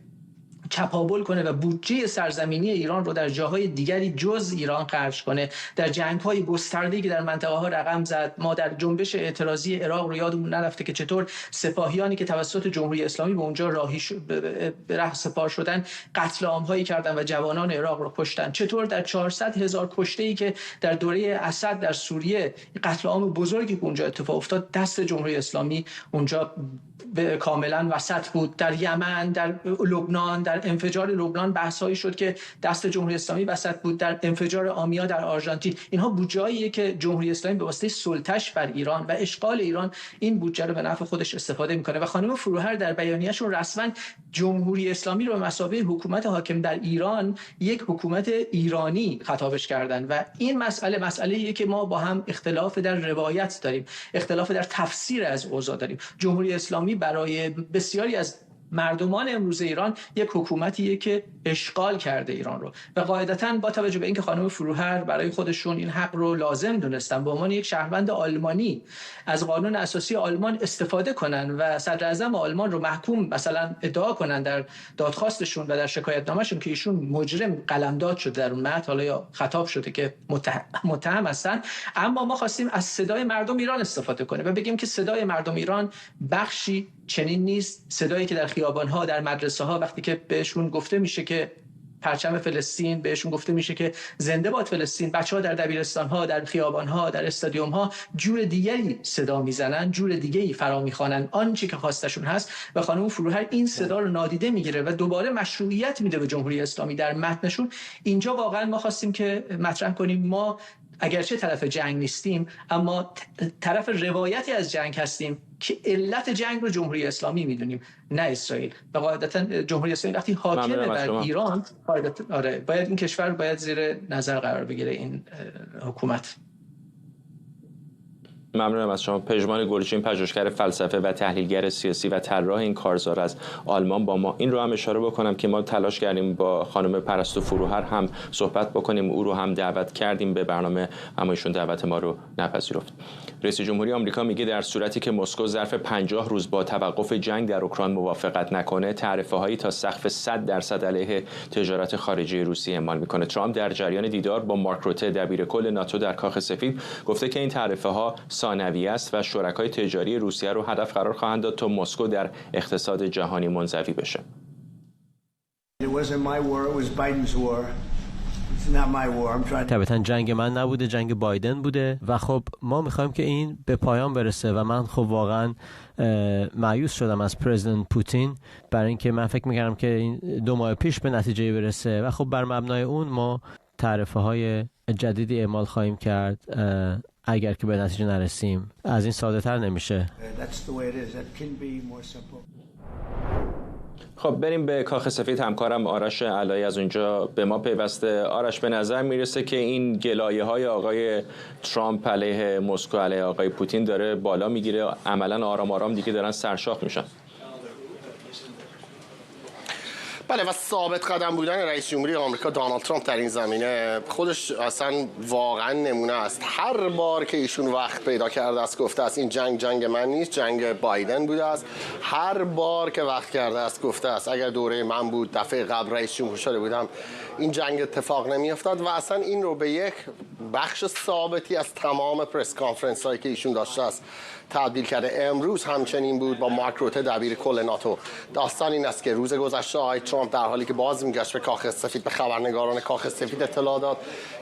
چپاول کنه و بودجه سرزمینی ایران رو در جاهای دیگری جز ایران خرج کنه، در جنگ‌های گسترده‌ای که در منطقه‌ها رقم زد. ما در جنبش اعتراضی عراق رو یادمون نرفته که چطور سپاهیانی که توسط جمهوری اسلامی به اونجا به ره سپار شدن قتل عام‌هایی کردن و جوانان عراق رو کشتن. چطور در 400,000 کشته‌ای که در دوره اسد در سوریه قتل عام بزرگی که اونجا اتفاق افتاد، دست جمهوری اسلامی اونجا کاملا وسط بود. در یمن، در لبنان، در انفجار لبنان بحثایی شد که دست جمهوری اسلامی وسط بود. در انفجار آمیا در آرژانتین، اینها بودجه‌ایه که جمهوری اسلامی به واسطه سلطه‌اش بر ایران و اشغال ایران این بودجه رو به نفع خودش استفاده میکنه. و خانم فروهر در بیانیه‌شون رسما جمهوری اسلامی رو به مثابه حکومت حاکم در ایران یک حکومت ایرانی خطابش کردن. و این مسئله‌ایه که ما با هم اختلاف در روایت داریم، اختلاف در تفسیر از اوضاع داریم. جمهوری اسلامی برای بسیاری از مردمان امروز ایران یک حکومتیه که اشغال کرده ایران رو و قاعدتاً با توجه به اینکه خانم فروهر برای خودشون این حق رو لازم دونستن به عنوان یک شهروند آلمانی از قانون اساسی آلمان استفاده کنن و صدر اعظم آلمان رو محکوم مثلا ادعا کنن در دادخواستشون و در شکایتنامه‌شون که ایشون مجرم قلمداد شده در اون متن، حالا یا خطاب شده که متهم هستن، اما ما خواستیم از صدای مردم ایران استفاده کنیم و بگیم که صدای مردم ایران بخشی چنین نیست. صدایی که در خیابان‌ها، در مدرسه‌ها وقتی که بهشون گفته میشه که پرچم فلسطین، بهشون گفته میشه که زنده باد فلسطین، بچه‌ها در دبیرستان‌ها، در خیابان‌ها، در استادیوم‌ها جور دیگری صدا میزنن، جور دیگری فرا میخوانن آنچه که خواستشون هست و خانم فروهر این صدا رو نادیده میگیره و دوباره مشروعیت میده به جمهوری اسلامی در متنشون. اینجا واقعا ما خواستیم که مطرح کنیم ما اگرچه طرف جنگ نیستیم اما طرف روایتی از جنگ هستیم که علت جنگ رو جمهوری اسلامی میدونیم نه اسرائیل و قاعدتا جمهوری اسلامی وقتی حاکمه بر ایران باید این کشور باید زیر نظر قرار بگیره این حکومت. ممنونم از شما. پژمان گلچین، پژوهشگر فلسفه و تحلیلگر سیاسی و طراح این کارزار از آلمان با ما. این رو هم اشاره بکنم که ما تلاش کردیم با خانم پرستو فروهر هم صحبت بکنیم، او رو هم دعوت کردیم به برنامه اما ایشون دعوت ما رو نپذیرفت. رئیس جمهوری آمریکا میگه در صورتی که مسکو ظرف 50 روز با توقف جنگ در اوکراین موافقت نکنه، تعرفه‌هایی تا سقف 100% علیه تجارت خارجی روسیه اعمال میکنه. ترامپ در جریان دیدار با مارک روته دبیرکل ناتو در کاخ سفید گفته که این تعرفه‌ها ثانویه است و شرکای تجاری روسیه رو هدف قرار خواهند داد تا مسکو در اقتصاد جهانی منزوی بشه. طبعاً جنگ من نبوده، جنگ بایدن بوده و خب ما میخوایم که این به پایان برسه و من خب واقعاً مایوس شدم از پرزیدنت پوتین برای اینکه من فکر میکردم که این 2 ماه پیش به نتیجه برسه و خب بر مبنای اون ما تعرفه‌های جدیدی اعمال خواهیم کرد. اگر که به نتیجه نرسیم از این ساده تر نمیشه. خب بریم به کاخ سفید. همکارم آرش علایی از اونجا به ما پیوسته. آرش، به نظر میرسه که این گلایه‌های آقای ترامپ علیه مسکو علیه آقای پوتین داره بالا میگیره، عملاً آرام آرام دیگه دارن سرشاخ میشن. بله و ثابت قدم بودن رئیس جمهوری آمریکا دونالد ترامپ در این زمینه خودش اصلا واقعا نمونه است. هر بار که ایشون وقت پیدا کرده است گفته است این جنگ من نیست، جنگ بایدن بوده است. هر بار که وقت کرده است گفته است اگر دوره من بود دفعه قبل رئیس جمهور شده بودم این جنگ اتفاق نمیافتاد و اصلا این رو به یک بخش ثابتی از تمام پرس کانفرنس هایی که ایشون داشته است تبدیل کرده. امروز همچنین بود با مارک روته دبیرکل ناتو. داستان این است که روز گذشته آقای ترامپ در حالی که باز میگشت به کاخ سفید به خبرنگاران کاخ سفید اطلاع داد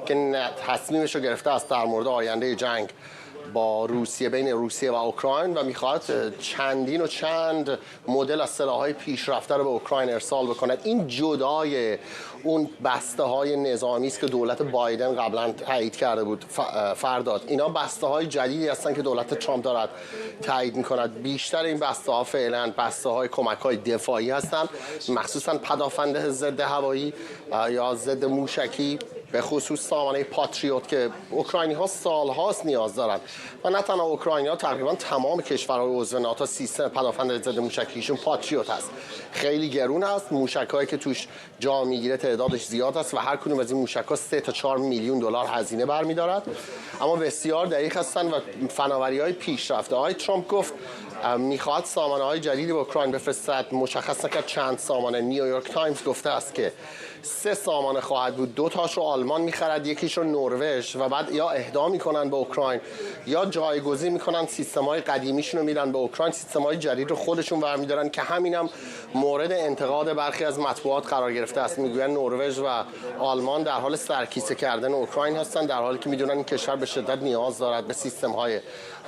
که تصمیمش رو گرفته است در مورد آینده جنگ با روسیه، بین روسیه و اوکراین و میخواد چندین و چند مدل از سلاح‌های پیشرفته رو به اوکراین ارسال بکند. این جدای اون بسته‌های نظامی است که دولت بایدن قبلا تایید کرده بود فرداد. اینا بسته‌های جدیدی هستن که دولت ترامپ دارد تایید می‌کند. بیشتر این بسته‌ها فعلا بسته‌های کمک‌های دفاعی هستند، مخصوصا پدافند ضد هوایی یا ضد موشکی، به خصوص سامانه پاتریوت که اوکراینی‌ها سال‌هاست نیاز دارند و نه تنها اوکراینی‌ها، تقریبا تمام کشورهای عضو ناتو سیستم پدافند ضد موشکیشون پاتریوت هست. خیلی گرون است، موشک‌هایی که توش جا میگیره تعدادش زیاد است و هر کدوم از این موشک‌ها 3 تا 4 میلیون دلار هزینه برمی‌دارد، اما بسیار دقیق هستند و فناوری‌های پیشرفته. آقای ترامپ گفت میخواد سامانه‌های جدیدی به اوکراین بفرستد، مشخص نکرد چند سامانه. نیویورک تایمز گفته است که 3 سامانه خواهد بود، 2 تاش رو آلمان میخرد، یکیش رو نروژ و بعد یا اهدا میکنن به اوکراین یا جایگزین میکنن، سیستم‌های قدیمیشون رو میدن به اوکراین، سیستم‌های جدید رو خودشون برمی‌دارن که همینم مورد انتقاد برخی از مطبوعات قرار گرفته است. میگویند نروژ و آلمان در حال سرکیسه کردن اوکراین هستن، در حالی که میدونن این کشور به شدت نیاز دارد به سیستم‌های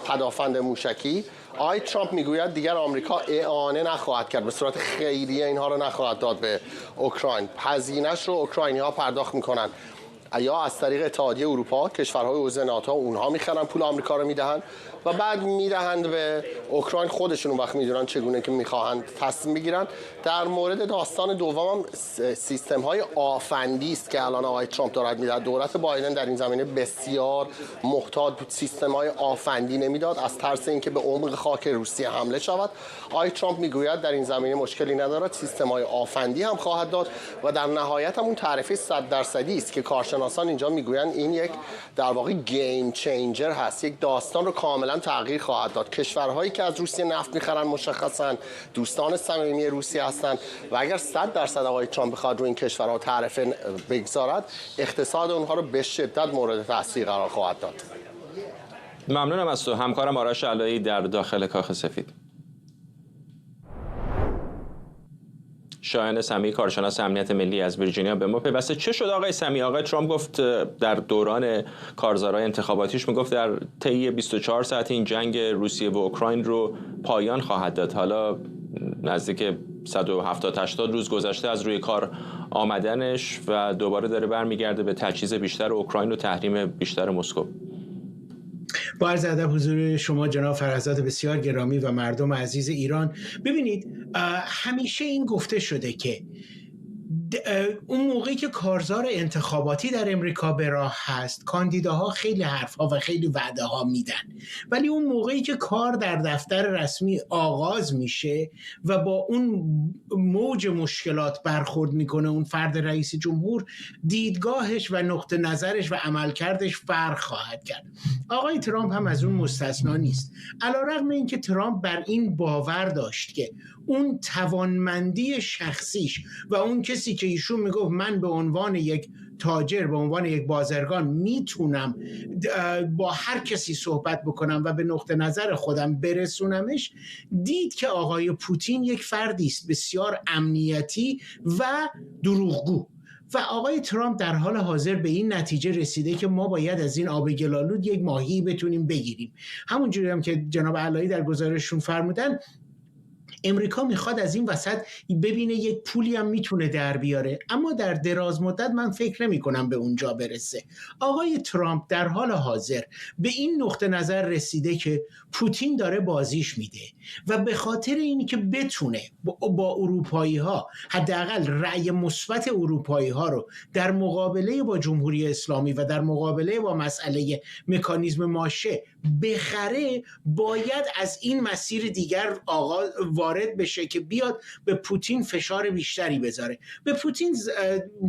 پدافند موشکی. آقای ترامپ میگوید دیگر آمریکا اعانه نخواهد کرد، به صورت خیریه اینها رو نخواهد داد به اوکراین. هزینه‌اش رو اوکراینی‌ها پرداخت میکنن یا از طریق اتحادیه اروپا، کشورهای عضو ناتو اونها میخرن پول آمریکا رو میدهن و بعد میدهند به اوکراین. خودشون وقت میدونن چگونه که میخواهند تصمیم بگیرن. در مورد داستان دوم سیستم های آفندی است که الان آقای ترامپ دارد میدهد. دولت بایدن در این زمینه بسیار محتاط بود، سیستم های آفندی نمیداد از ترس اینکه به عمق خاک روسیه حمله شود. آقای ترامپ میگوید در این زمینه مشکلی ندارد، سیستم های آفندی هم خواهد داد و در نهایت هم اون تعرفه 100% است که کارشناسان اینجا میگویند این یک در واقع گیم چینجر هست، یک داستان رو کاملا تغییر خواهد داد. کشورهایی که از روسیه نفت میخرن مشخصا دوستان صمیمی روسیه هستند و اگر 100% آقای ترامپ بخواد روی این کشورها تعرفه بگذارد، اقتصاد اونها رو به شدت مورد تاثیر قرار خواهد داد. ممنونم از تو همکارم آرش علایی در داخل کاخ سفید. شایان سمیعی کارشناس امنیت ملی از ویرجینیا به ما پیوسته. چه شد آقای سمیعی؟ آقای ترامپ گفت در دوران کارزارهای انتخاباتیش میگفت در طی 24 ساعت این جنگ روسیه و اوکراین رو پایان خواهد داد. حالا نزدیک 170-80 روز گذشته از روی کار آمدنش و دوباره داره برمیگرده به تجهیز بیشتر اوکراین و تحریم بیشتر مسکو. با عرض ادب حضور شما جناب فرزاد بسیار گرامی و مردم عزیز ایران. ببینید همیشه این گفته شده که اون موقعی که کارزار انتخاباتی در امریکا به راه هست، کاندیداها خیلی حرفها و خیلی وعده ها میدن، ولی اون موقعی که کار در دفتر رسمی آغاز میشه و با اون موج مشکلات برخورد میکنه اون فرد رئیس جمهور، دیدگاهش و نقطه نظرش و عملکردش فرق خواهد کرد. آقای ترامپ هم از اون مستثنا نیست. علیرغم اینکه ترامپ بر این باور داشت که اون توانمندی شخصیش و اون کسی که ایشون میگفت من به عنوان یک تاجر، به عنوان یک بازرگان میتونم با هر کسی صحبت بکنم و به نقطه نظر خودم برسونمش، دید که آقای پوتین یک فردی است بسیار امنیتی و دروغگو. و آقای ترامپ در حال حاضر به این نتیجه رسیده که ما باید از این آب گلالود یک ماهی بتونیم بگیریم. همونجوری هم که جناب علایی در گزارششون فرمودن، امریکا میخواد از این وسط ببینه یک پولی هم میتونه در بیاره، اما در دراز مدت من فکر نمی کنم به اونجا برسه. آقای ترامپ در حال حاضر به این نقطه نظر رسیده که پوتین داره بازیش میده و به خاطر اینی که بتونه با اروپایی ها حداقل رأی مثبت اروپایی ها رو در مقابله با جمهوری اسلامی و در مقابله با مسئله مکانیزم ماشه بخره، باید از این مسیر دیگر وارد بشه که بیاد به پوتین فشار بیشتری بذاره. به پوتین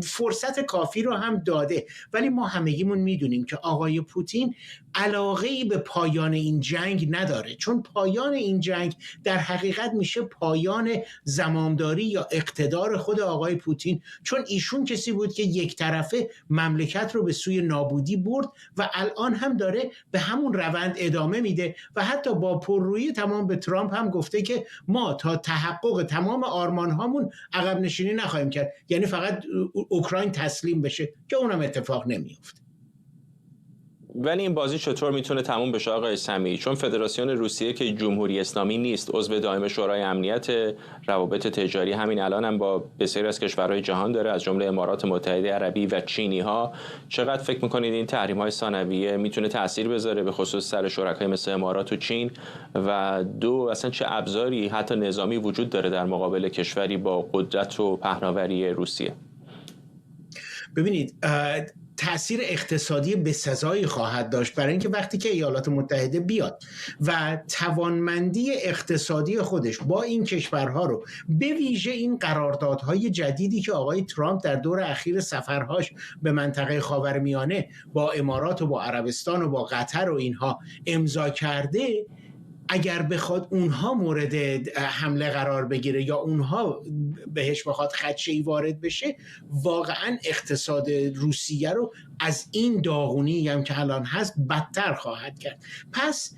فرصت کافی رو هم داده، ولی ما همگیمون میدونیم که آقای پوتین علاقه‌ای به پایان این جنگ نداره، چون پایان این جنگ در حقیقت میشه پایان زمامداری یا اقتدار خود آقای پوتین، چون ایشون کسی بود که یک طرفه مملکت رو به سوی نابودی برد و الان هم داره به همون روند ادامه میده و حتی با پررویی تمام به ترامپ هم گفته که ما تا تحقق تمام آرمان هامون عقب نشینی نخواهیم کرد، یعنی فقط اوکراین تسلیم بشه، که اونم اتفاق نمیفته. ولی این بازی چطور میتونه تموم بشه آقای سمیعی؟ چون فدراسیون روسیه که جمهوری اسلامی نیست، عضو دائم شورای امنیت، روابط تجاری همین الان هم با بسیاری از کشورهای جهان داره، از جمله امارات متحده عربی و چینی ها. چقدر فکر میکنید این تحریم های ثانویه میتونه تاثیر بذاره به خصوص سر شرکای مثل امارات و چین؟ و دو، اصلا چه ابزاری حتی نظامی وجود داره در مقابل کشوری با قدرت و پهناوری روسیه؟ ببینید، تأثیر اقتصادی بسزایی خواهد داشت، برای اینکه وقتی که ایالات متحده بیاد و توانمندی اقتصادی خودش با این کشورها رو، به ویژه این قراردادهای جدیدی که آقای ترامپ در دور اخیر سفرهاش به منطقه خاورمیانه با امارات و با عربستان و با قطر و اینها امضا کرده، اگر بخواد اونها مورد حمله قرار بگیره یا اونها بهش بخواد خدشه‌ای وارد بشه، واقعا اقتصاد روسیه رو از این داغونی هم که الان هست بدتر خواهد کرد. پس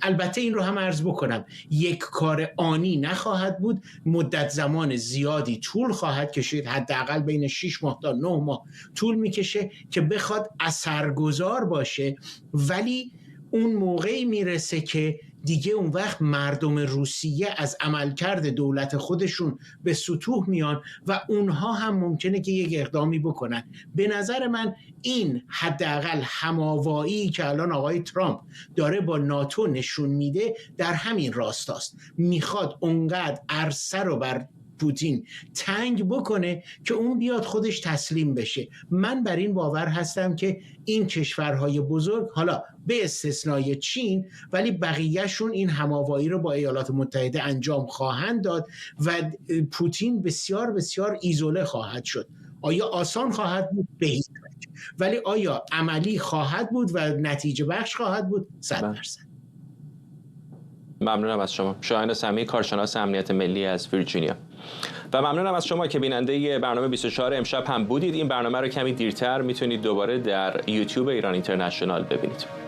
البته این رو هم عرض بکنم، یک کار آنی نخواهد بود، مدت زمان زیادی طول خواهد کشید، حداقل بین 6 ماه تا 9 ماه طول میکشه که بخواد اثرگذار باشه، ولی اون موقعی میرسه که دیگه اون وقت مردم روسیه از عملکرد دولت خودشون به سطوح میان و اونها هم ممکنه که یک اقدامی بکنن. به نظر من این حداقل هماوایی که الان آقای ترامپ داره با ناتو نشون میده در همین راستاست. میخواد اونقدر عرصه رو بر پوتین تنگ بکنه که اون بیاد خودش تسلیم بشه. من بر این باور هستم که این کشورهای بزرگ، حالا به استثنای چین، ولی بقیهشون این هماوایی رو با ایالات متحده انجام خواهند داد و پوتین بسیار بسیار ایزوله خواهد شد. آیا آسان خواهد بود؟ به هیچ وجه. ولی آیا عملی خواهد بود و نتیجه بخش خواهد بود؟ 100%. ممنونم از شما. شاهین سمی، کارشناس امنیت ملی از ویرجینیا. و ممنونم از شما که بیننده برنامه 24 امشب هم بودید. این برنامه رو کمی دیرتر میتونید دوباره در یوتیوب ایران اینترنشنال ببینید.